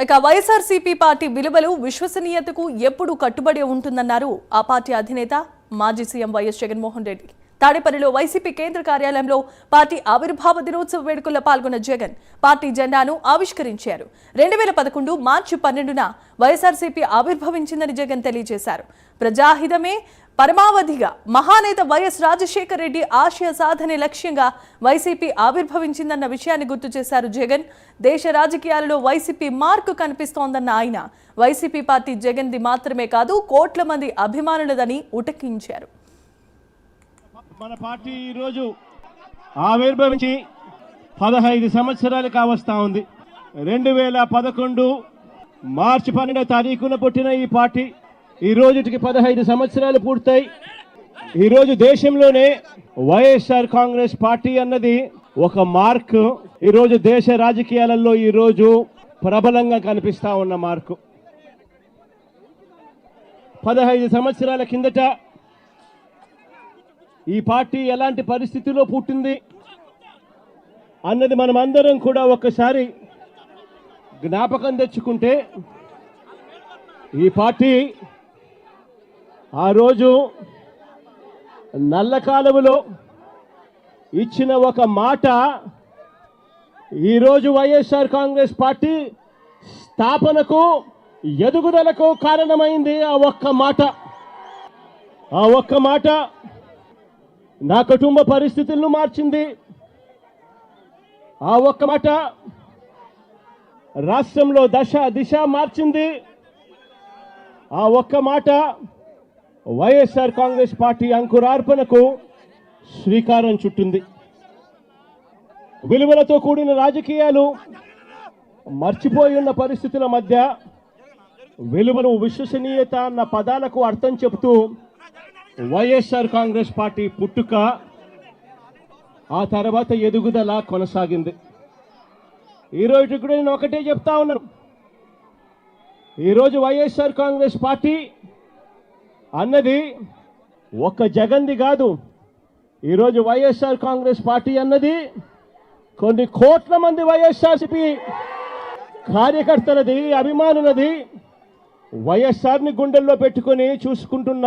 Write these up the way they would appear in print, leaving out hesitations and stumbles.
ఇక వైఎస్ఆర్సీపీ పార్టీ విలువలు విశ్వసనీయతకు ఎప్పుడు కట్టుబడి ఉంటుందన్నారు ఆ పార్టీ అధినేత మాజీ సీఎం వైఎస్ జగన్మోహన్ రెడ్డి. తాడేపల్లిలో వైసీపీ కేంద్ర కార్యాలయంలో పార్టీ ఆవిర్భావ దినోత్సవ వేడుకల్లో పాల్గొన్న జగన్ పార్టీ జెండాను ఆవిష్కరించారు. 2011 మార్చి 12న వైఎస్ఆర్సీపీ ఆవిర్భవించిందని జగన్ తెలియజేశారు. ప్రజాహితమే పరమావధిగా మహానేత వైఎస్ రాజశేఖర రెడ్డి ఆశయ సాధనే లక్ష్యంగా వైసీపీ ఆవిర్భవించిందన్న విషయాన్ని గుర్తు చేశారు జగన్. దేశ రాజకీయాలలో వైసీపీ మార్కు కనిపిస్తోందన్న ఆయన వైసీపీ పార్టీ జగన్ది మాత్రమే కాదు కోట్ల మంది అభిమానులదని ఉటంకించారు. మన పార్టీ ఈరోజు ఆవిర్భవించి 15 సంవత్సరాలు కావస్తా ఉంది. 2011 మార్చి 12వ తారీఖున పుట్టిన ఈ పార్టీ ఈ రోజుకి 15 సంవత్సరాలు పూర్తయి ఈరోజు దేశంలోనే వైఎస్ఆర్ కాంగ్రెస్ పార్టీ అన్నది ఒక మార్క్. ఈరోజు దేశ రాజకీయాలలో ఈరోజు ప్రబలంగా కనిపిస్తా ఉన్న మార్కు. 15 సంవత్సరాల కిందట ఈ పార్టీ ఎలాంటి పరిస్థితిలో పుట్టింది అన్నది మనం అందరం కూడా ఒక్కసారి జ్ఞాపకం తెచ్చుకుంటే, ఈ పార్టీ ఆ రోజు నల్ల కాలువలో ఇచ్చిన ఒక మాట ఈరోజు వైఎస్ఆర్ కాంగ్రెస్ పార్టీ స్థాపనకు ఎదుగుదలకు కారణమైంది. ఆ ఒక్క మాట నా కుటుంబ పరిస్థితులను మార్చింది. ఆ ఒక్క మాట రాష్ట్రంలో దిశ మార్చింది. ఆ ఒక్క మాట వైఎస్ఆర్ కాంగ్రెస్ పార్టీ అంకురార్పణకు శ్రీకారం చుట్టింది. విలువలతో కూడిన రాజకీయాలు మర్చిపోయి ఉన్న పరిస్థితుల మధ్య విలువలు విశ్వసనీయత అన్న పదాలకు అర్థం చెబుతూ వైఎస్ఆర్ కాంగ్రెస్ పార్టీ పుట్టుక, ఆ తర్వాత ఎదుగుదల కొనసాగింది. ఈరోజు కూడా నేను ఒకటే చెప్తా ఉన్నాను, ఈరోజు వైఎస్ఆర్ కాంగ్రెస్ పార్టీ అన్నది ఒక్క జగన్ది కాదు. ఈరోజు వైఎస్ఆర్ కాంగ్రెస్ పార్టీ అన్నది కొన్ని కోట్ల మంది వైఎస్ఆర్సీపీ కార్యకర్తలది, అభిమానులది, వైఎస్ఆర్ని గుండెల్లో పెట్టుకొని చూసుకుంటున్న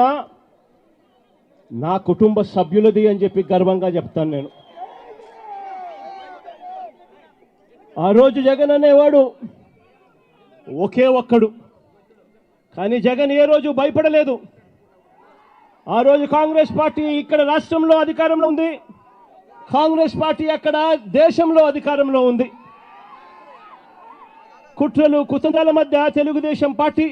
నా కుటుంబ సభ్యులది అని చెప్పి గర్వంగా చెప్తాను నేను. ఆ రోజు జగన్ అనేవాడు ఒకే ఒక్కడు, కానీ జగన్ ఏ రోజు భయపడలేదు. ఆ రోజు కాంగ్రెస్ పార్టీ ఇక్కడ రాష్ట్రంలో అధికారంలో ఉంది, కాంగ్రెస్ పార్టీ అక్కడ దేశంలో అధికారంలో ఉంది. కుట్రలు కుతంత్రాల మధ్య తెలుగుదేశం పార్టీ